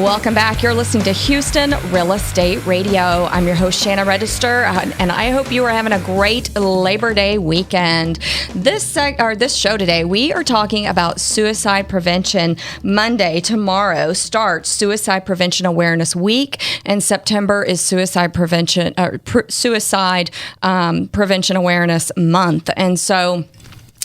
Welcome back. You're listening to Houston Real Estate Radio. I'm your host, Shannon Register, and I hope you are having a great Labor Day weekend. This show today, we are talking about suicide prevention. Monday, tomorrow, starts Suicide Prevention Awareness Week, and September is Suicide Prevention Awareness Month. And so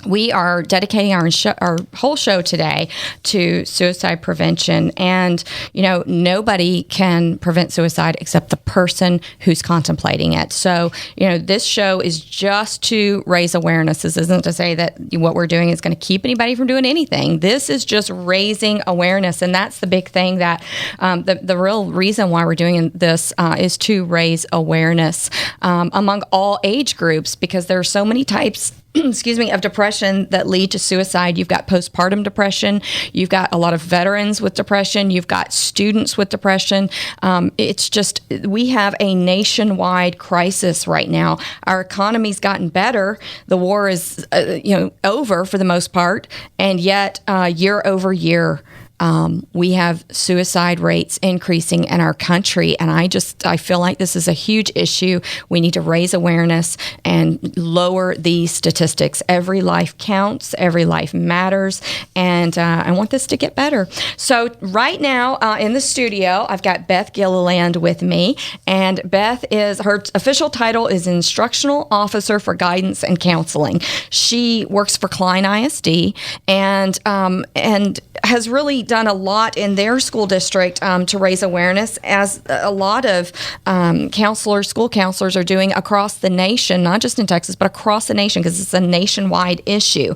we are dedicating our whole show today to suicide prevention. And, nobody can prevent suicide except the person who's contemplating it. So, this show is just to raise awareness. This isn't to say that what we're doing is going to keep anybody from doing anything. This is just raising awareness. And that's the big thing that the real reason why we're doing this is to raise awareness among all age groups, because there are so many types of depression that lead to suicide. You've got postpartum depression. You've got a lot of veterans with depression. You've got students with depression. It's just, we have a nationwide crisis right now. Our economy's gotten better. The war is, over for the most part. And yet, year over year, we have suicide rates increasing in our country, and I feel like this is a huge issue. We need to raise awareness and lower these statistics. Every life counts, every life matters, and I want this to get better. So right now in the studio, I've got Beth Gilleland with me, and Beth her official title is Instructional Officer for Guidance and Counseling. She works for Klein ISD and has really done a lot in their school district to raise awareness, as a lot of school counselors are doing across the nation, not just in Texas, but across the nation, because it's a nationwide issue.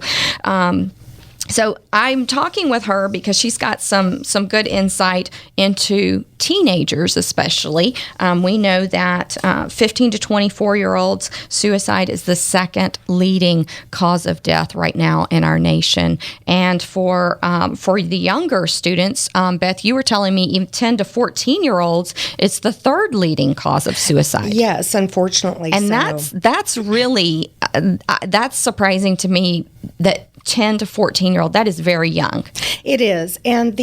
So I'm talking with her because she's got some good insight into teenagers, especially. We know that 15 to 24-year-olds, suicide is the second leading cause of death right now in our nation. And for the younger students, Beth, you were telling me even 10 to 14-year-olds, it's the third leading cause of suicide. Yes, unfortunately. And that's really that's surprising to me, that 10 to 14-year-old, that is very young. It is. And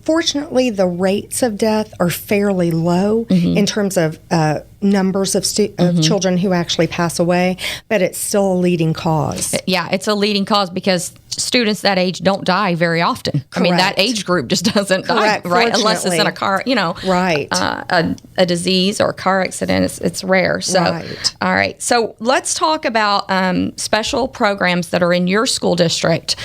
fortunately, the rates of death are fairly low in terms of numbers of children who actually pass away, but it's still a leading cause. Yeah, it's a leading cause because students that age don't die very often. Correct. I mean, that age group just doesn't die, right? Unless it's in a car, right. A disease or a car accident. It's rare. So, right. All right. So let's talk about special programs that are in your school district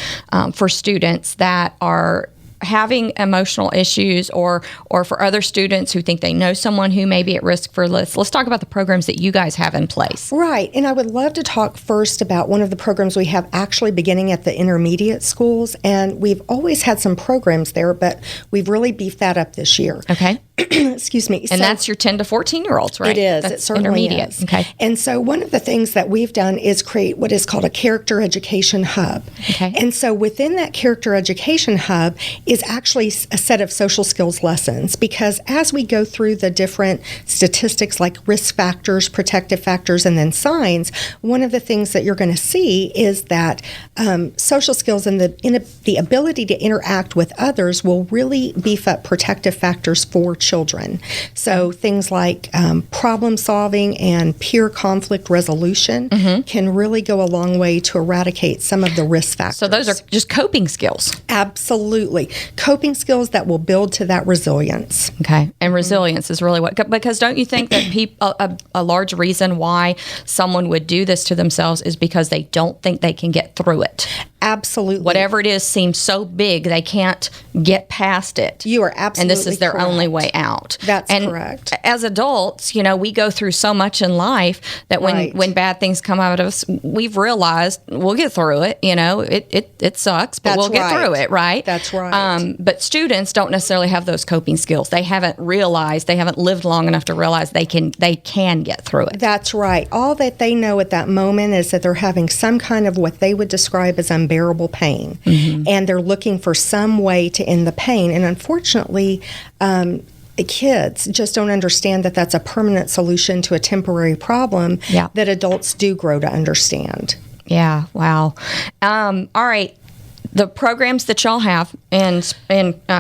for students that are having emotional issues, or for other students who think they know someone who may be at risk for this. Let's talk about the programs that you guys have in place. Right. And I would love to talk first about one of the programs we have actually beginning at the intermediate schools. And we've always had some programs there, but we've really beefed that up this year. Okay. Excuse me. And that's your 10 to 14-year-olds, right? It is. That's it certainly intermediate. Is. Okay. And so one of the things that we've done is create what is called a character education hub. Okay. And so within that character education hub is actually a set of social skills lessons, because as we go through the different statistics like risk factors, protective factors, and then signs, one of the things that you're going to see is that social skills and the ability to interact with others will really beef up protective factors for children. So things like problem solving and peer conflict resolution can really go a long way to eradicate some of the risk factors. So those are just coping skills. Absolutely. Coping skills that will build to that resilience. Okay. And resilience is really because don't you think that a large reason why someone would do this to themselves is because they don't think they can get through it? Absolutely. Whatever it is seems so big, they can't get past it. You are absolutely And this is their correct. Only way out. That's correct. As adults, we go through so much in life that when bad things come out of us, we've realized we'll get through it. It sucks, but we'll get through it, right? That's right. But students don't necessarily have those coping skills. They haven't lived long enough to realize they can get through it. That's right. All that they know at that moment is that they're having some kind of what they would describe as unbearable pain, and they're looking for some way to end the pain. And unfortunately, kids just don't understand that that's a permanent solution to a temporary problem that adults do grow to understand. Yeah. Wow. All right. the programs that y'all have in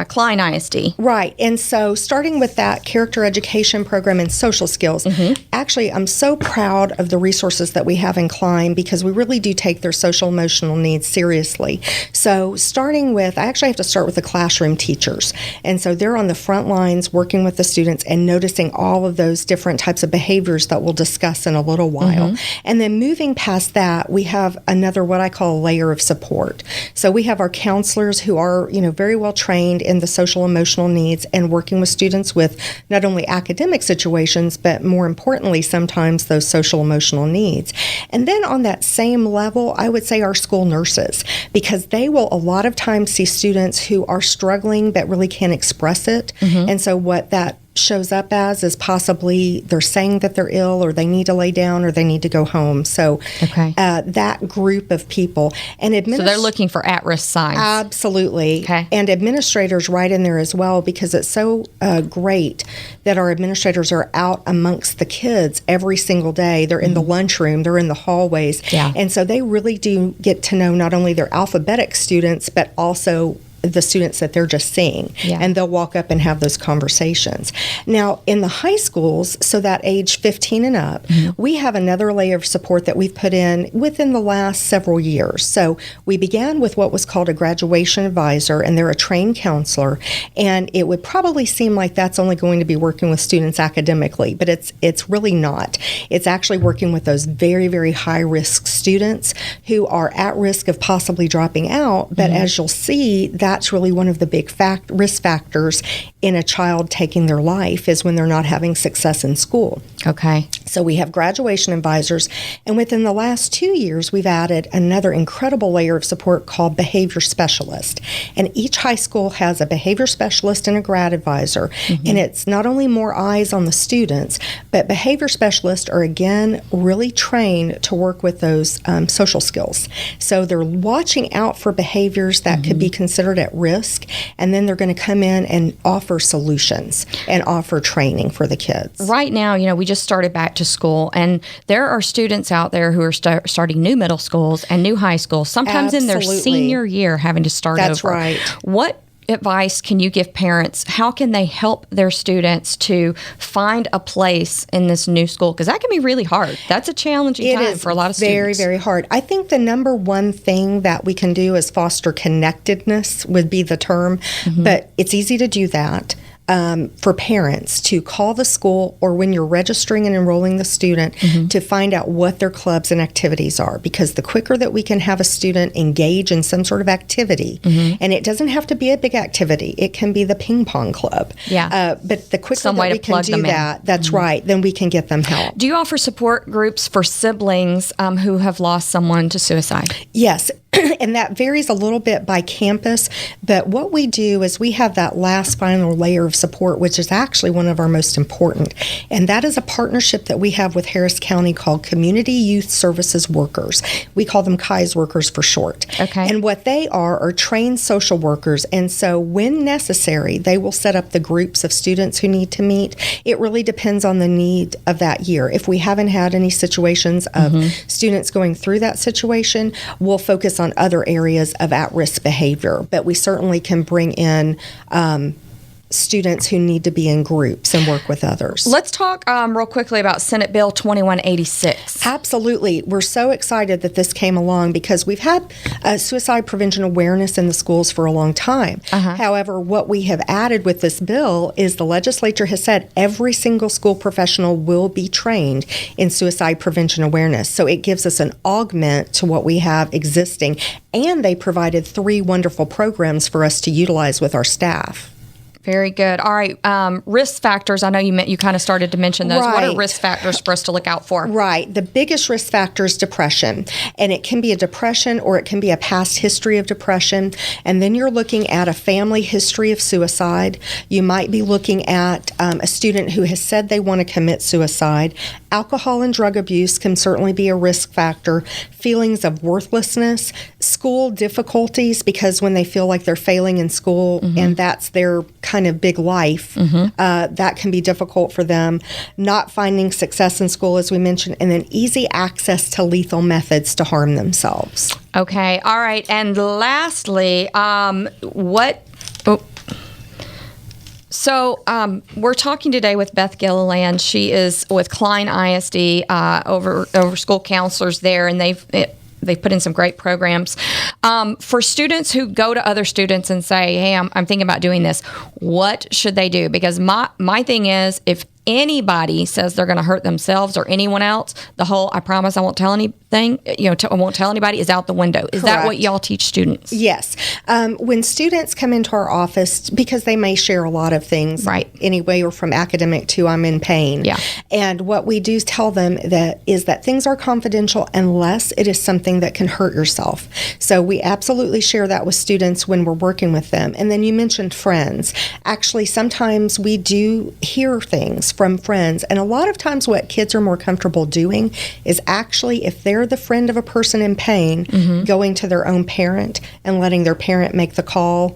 Klein ISD. Right. And so starting with that character education program and social skills, actually, I'm so proud of the resources that we have in Klein because we really do take their social emotional needs seriously. So starting with, I actually have to start with the classroom teachers. And so they're on the front lines working with the students and noticing all of those different types of behaviors that we'll discuss in a little while. And then moving past that, we have another what I call a layer of support. So we have our counselors who are, very well trained in the social emotional needs and working with students with not only academic situations, but more importantly, sometimes those social emotional needs. And then on that same level, I would say our school nurses, because they will a lot of times see students who are struggling but really can't express it. And so what that shows up as is possibly they're saying that they're ill or they need to lay down or they need to go home. So that group of people. And so they're looking for at-risk signs. Absolutely. Okay. And administrators right in there as well because it's so great that our administrators are out amongst the kids every single day. They're in the lunchroom. They're in the hallways. Yeah. And so they really do get to know not only their alphabetic students, but also the students that they're just seeing. And they'll walk up and have those conversations. Now, in the high schools, so that age 15 and up, we have another layer of support that we've put in within the last several years. So we began with what was called a graduation advisor, and they're a trained counselor. And it would probably seem like that's only going to be working with students academically, but it's really not. It's actually working with those very, very high-risk students who are at risk of possibly dropping out. But as you'll see, that's really one of the big risk factors in a child taking their life is when they're not having success in school. Okay. So we have graduation advisors, and within the last 2 years, we've added another incredible layer of support called behavior specialist. And each high school has a behavior specialist and a grad advisor, and it's not only more eyes on the students, but behavior specialists are, again, really trained to work with those social skills. So they're watching out for behaviors that could be considered at risk, and then they're going to come in and offer solutions and offer training for the kids. Right now, we just started back to school, and there are students out there who are starting new middle schools and new high schools, sometimes in their senior year having to start over. That's right. What advice can you give parents? How can they help their students to find a place in this new school? Because that can be really hard. That's a challenging time for a lot of students. Very, very hard. I think the number one thing that we can do is foster connectedness would be the term, but it's easy to do that. For parents to call the school or when you're registering and enrolling the student to find out what their clubs and activities are, because the quicker that we can have a student engage in some sort of activity, and it doesn't have to be a big activity, it can be the ping pong club. But the quicker that we can do that, that's right, then we can get them help. Do you offer support groups for siblings who have lost someone to suicide? Yes. And that varies a little bit by campus, but what we do is we have that last final layer of support, which is actually one of our most important, and that is a partnership that we have with Harris County called Community Youth Services Workers. We call them KYS workers for short. Okay. And what they are trained social workers, and so when necessary, they will set up the groups of students who need to meet. It really depends on the need of that year. If we haven't had any situations of students going through that situation, we'll focus on other areas of at-risk behavior, but we certainly can bring in students who need to be in groups and work with others. Let's talk real quickly about Senate Bill 2186. Absolutely. We're so excited that this came along because we've had suicide prevention awareness in the schools for a long time. However, what we have added with this bill is the legislature has said every single school professional will be trained in suicide prevention awareness. So it gives us an augment to what we have existing, and they provided 3 wonderful programs for us to utilize with our staff. Very good. All right. Risk factors. I know you kind of started to mention those. Right. What are risk factors for us to look out for? Right. The biggest risk factor is depression. And it can be a depression or it can be a past history of depression. And then you're looking at a family history of suicide. You might be looking at a student who has said they want to commit suicide. Alcohol and drug abuse can certainly be a risk factor. Feelings of worthlessness, school difficulties, because when they feel like they're failing in school and that's their kind of big life, that can be difficult for them. Not finding success in school, as we mentioned, and then easy access to lethal methods to harm themselves. Okay. All right. And lastly, So we're talking today with Beth Gilleland. She is with Klein ISD, over school counselors there, and they've put in some great programs for students who go to other students and say, "Hey, I'm thinking about doing this." What should they do? Because my thing is, if anybody says they're going to hurt themselves or anyone else, the whole "I promise I won't tell anything," I won't tell anybody is out the window. Is that what y'all teach students? Yes. When students come into our office, because they may share a lot of things, right, anyway, or from academic to "I'm in pain." Yeah. And what we do tell them is that things are confidential unless it is something that can hurt yourself. So we absolutely share that with students when we're working with them. And then you mentioned friends. Actually, sometimes we do hear things from friends. And a lot of times what kids are more comfortable doing is actually, if they're the friend of a person in pain, going to their own parent and letting their parent make the call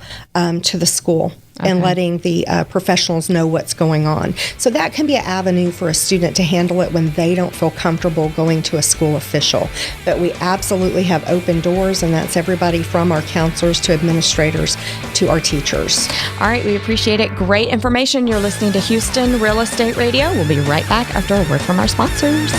to the school. Okay. And letting the professionals know what's going on. So that can be an avenue for a student to handle it when they don't feel comfortable going to a school official. But we absolutely have open doors, and that's everybody from our counselors to administrators to our teachers. All right, we appreciate it. Great information. You're listening to Houston Real Estate Radio. We'll be right back after a word from our sponsors.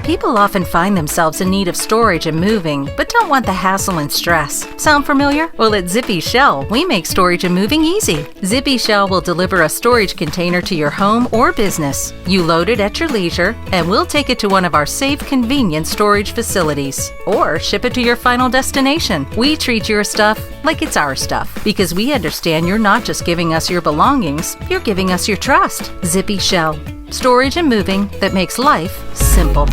People often find themselves in need of storage and moving, but don't want the hassle and stress. Sound familiar? Well, at Zippy Shell, we make storage and moving easy. Zippy Shell will deliver a storage container to your home or business. You load it at your leisure, and we'll take it to one of our safe, convenient storage facilities, or ship it to your final destination. We treat your stuff like it's our stuff, because we understand you're not just giving us your belongings, you're giving us your trust. Zippy Shell. Storage and moving that makes life simple.